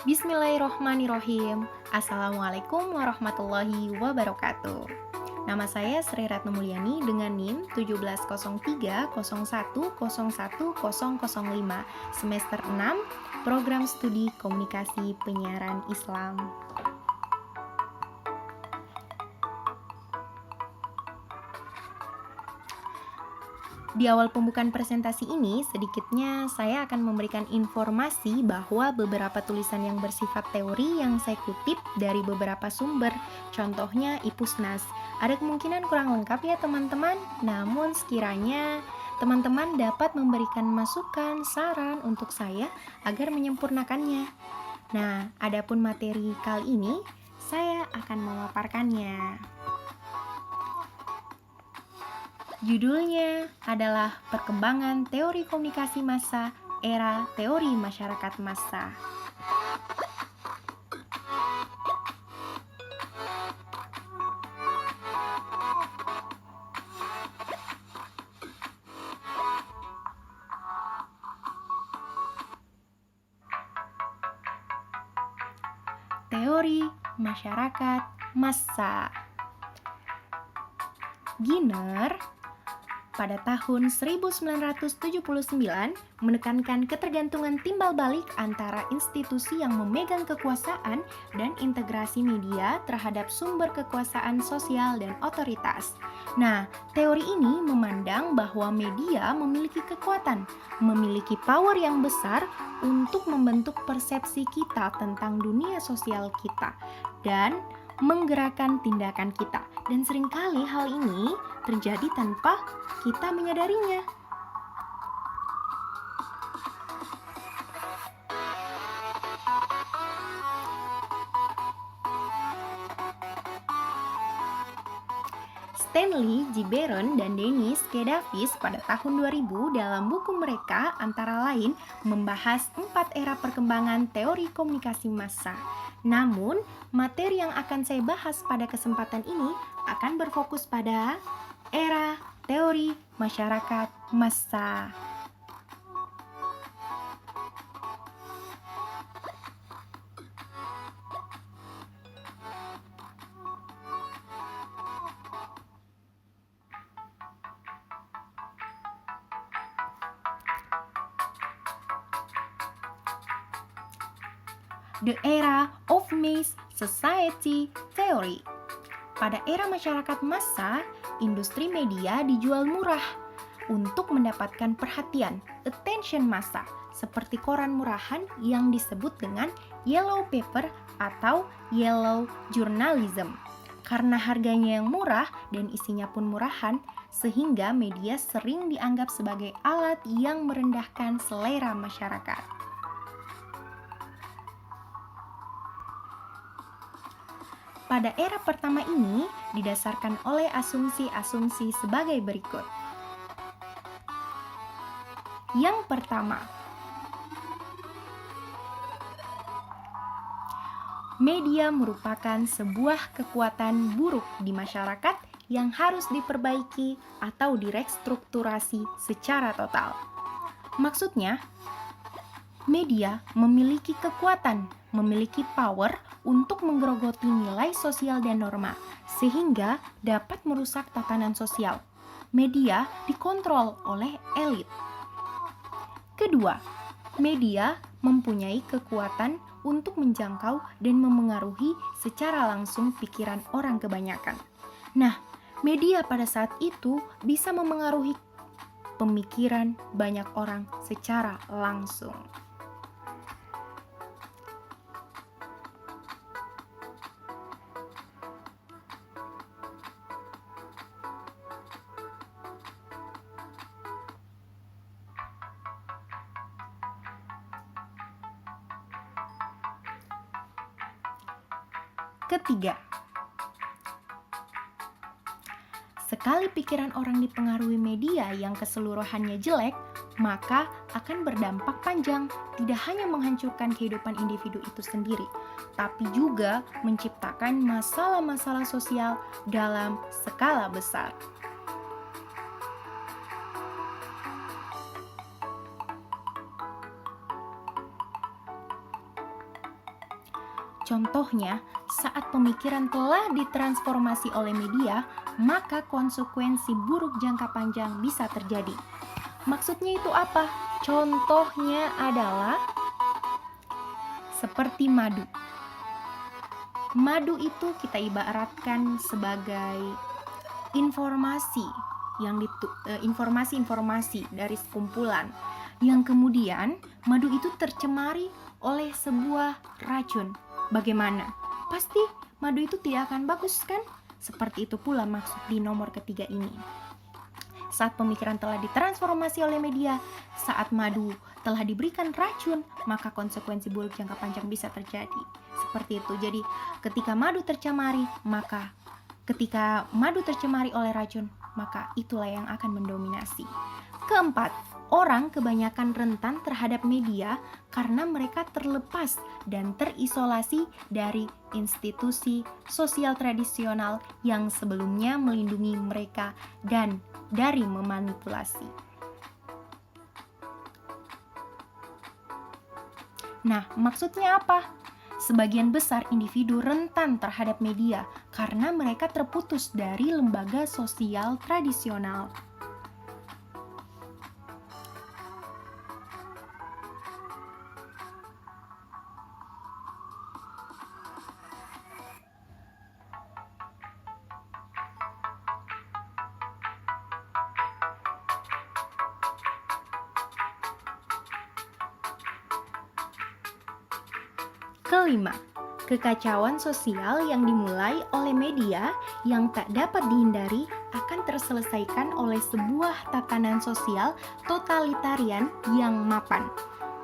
Bismillahirrohmanirrohim. Assalamualaikum warahmatullahi wabarakatuh. Nama saya Sri Ratno Mulyani dengan NIM 17030101005, semester 6, Program Studi Komunikasi Penyiaran Islam. Di awal pembukaan presentasi ini, sedikitnya saya akan memberikan informasi bahwa beberapa tulisan yang bersifat teori yang saya kutip dari beberapa sumber, contohnya IPUSNAS. Ada kemungkinan kurang lengkap ya teman-teman, namun sekiranya teman-teman dapat memberikan masukan, saran untuk saya agar menyempurnakannya. Nah, adapun materi kali ini, saya akan memaparkannya. Judulnya adalah Perkembangan Teori Komunikasi Massa, Era Teori Masyarakat Massa. Teori Masyarakat Massa. Giner pada tahun 1979 menekankan ketergantungan timbal balik antara institusi yang memegang kekuasaan dan integrasi media terhadap sumber kekuasaan sosial dan otoritas. Nah, teori ini memandang bahwa media memiliki kekuatan, memiliki power yang besar untuk membentuk persepsi kita tentang dunia sosial kita dan menggerakkan tindakan kita. Dan seringkali hal ini terjadi tanpa kita menyadarinya. Stanley G. Barron dan Dennis K. Davis pada tahun 2000 dalam buku mereka antara lain membahas 4 era perkembangan teori komunikasi massa. Namun, materi yang akan saya bahas pada kesempatan ini akan berfokus pada era teori masyarakat massa. The Era of Mass Society Theory. Pada era masyarakat massa, industri media dijual murah untuk mendapatkan perhatian, attention massa, seperti koran murahan yang disebut dengan yellow paper atau yellow journalism. Karena harganya yang murah dan isinya pun murahan, sehingga media sering dianggap sebagai alat yang merendahkan selera masyarakat. Pada era pertama ini didasarkan oleh asumsi-asumsi sebagai berikut. Yang pertama, media merupakan sebuah kekuatan buruk di masyarakat yang harus diperbaiki atau direstrukturasi secara total. Maksudnya, media memiliki kekuatan, memiliki power untuk menggerogoti nilai sosial dan norma, sehingga dapat merusak tatanan sosial. Media dikontrol oleh elit. Kedua, media mempunyai kekuatan untuk menjangkau dan memengaruhi secara langsung pikiran orang kebanyakan. Nah, media pada saat itu bisa memengaruhi pemikiran banyak orang secara langsung. Ketiga, sekali pikiran orang dipengaruhi media yang keseluruhannya jelek, maka akan berdampak panjang, tidak hanya menghancurkan kehidupan individu itu sendiri, tapi juga menciptakan masalah-masalah sosial dalam skala besar. Contohnya, saat pemikiran telah ditransformasi oleh media, maka konsekuensi buruk jangka panjang bisa terjadi. Maksudnya itu apa? Contohnya adalah seperti madu. Madu itu kita ibaratkan sebagai informasi dari sekumpulan yang kemudian madu itu tercemari oleh sebuah racun. Bagaimana? Pasti madu itu tidak akan bagus, kan? Seperti itu pula maksud di nomor ketiga ini. Saat pemikiran telah ditransformasi oleh media, saat madu telah diberikan racun, maka konsekuensi buruk jangka panjang bisa terjadi. Seperti itu. Jadi, ketika madu tercemari oleh racun, maka itulah yang akan mendominasi. Keempat, orang kebanyakan rentan terhadap media karena mereka terlepas dan terisolasi dari institusi sosial tradisional yang sebelumnya melindungi mereka dan dari memanipulasi. Nah, maksudnya apa? Sebagian besar individu rentan terhadap media karena mereka terputus dari lembaga sosial tradisional. Kelima, kekacauan sosial yang dimulai oleh media yang tak dapat dihindari akan terselesaikan oleh sebuah tatanan sosial totalitarian yang mapan.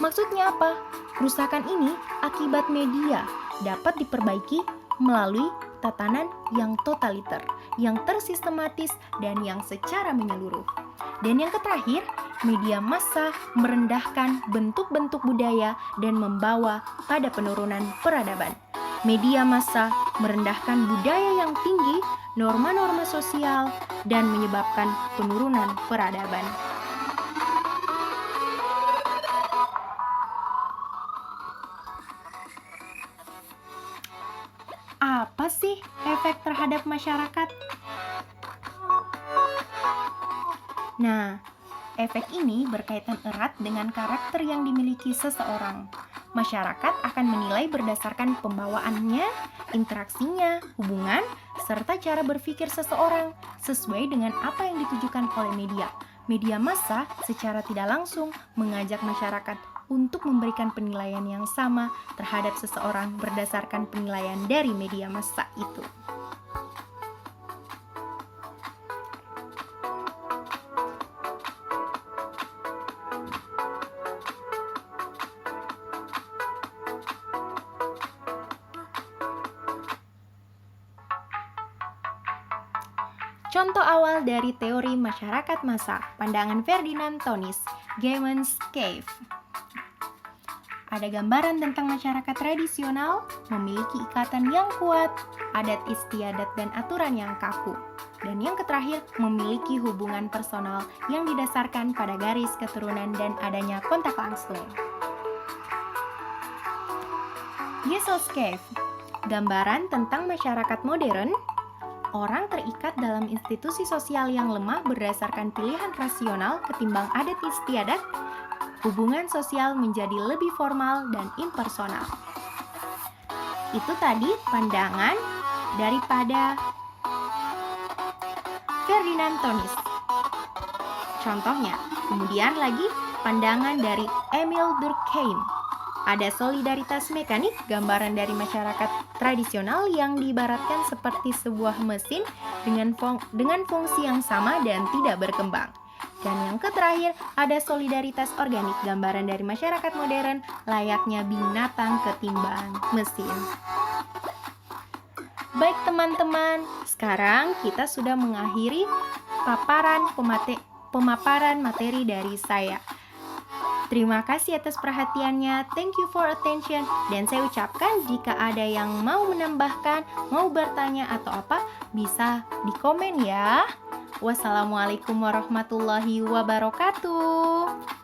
Maksudnya apa? Kerusakan ini akibat media dapat diperbaiki melalui tatanan yang totaliter, yang tersistematis, dan yang secara menyeluruh. Dan yang terakhir, media massa merendahkan bentuk-bentuk budaya dan membawa pada penurunan peradaban. Media massa merendahkan budaya yang tinggi, norma-norma sosial, dan menyebabkan penurunan peradaban. Apa sih efek terhadap masyarakat? Nah, efek ini berkaitan erat dengan karakter yang dimiliki seseorang. Masyarakat akan menilai berdasarkan pembawaannya, interaksinya, hubungan, serta cara berpikir seseorang sesuai dengan apa yang ditujukan oleh media. Media massa secara tidak langsung mengajak masyarakat untuk memberikan penilaian yang sama terhadap seseorang berdasarkan penilaian dari media massa itu. Contoh awal dari teori masyarakat massa, pandangan Ferdinand Tönnies, Gamens Cave. Ada gambaran tentang masyarakat tradisional, memiliki ikatan yang kuat, adat istiadat dan aturan yang kaku. Dan yang terakhir, memiliki hubungan personal yang didasarkan pada garis keturunan dan adanya kontak langsung. Gesell's Cave, gambaran tentang masyarakat modern. Orang terikat dalam institusi sosial yang lemah berdasarkan pilihan rasional ketimbang adat istiadat. Hubungan sosial menjadi lebih formal dan impersonal. Itu tadi pandangan daripada Ferdinand Tönnies. Contohnya, kemudian lagi pandangan dari Emil Durkheim. Ada solidaritas mekanik, gambaran dari masyarakat tradisional yang diibaratkan seperti sebuah mesin dengan fungsi yang sama dan tidak berkembang. Dan yang terakhir, ada solidaritas organik, gambaran dari masyarakat modern layaknya binatang ketimbang mesin. Baik teman-teman, sekarang kita sudah mengakhiri pemaparan materi dari saya. Terima kasih atas perhatiannya, thank you for attention, dan saya ucapkan jika ada yang mau menambahkan, mau bertanya atau apa, bisa di komen ya. Wassalamualaikum warahmatullahi wabarakatuh.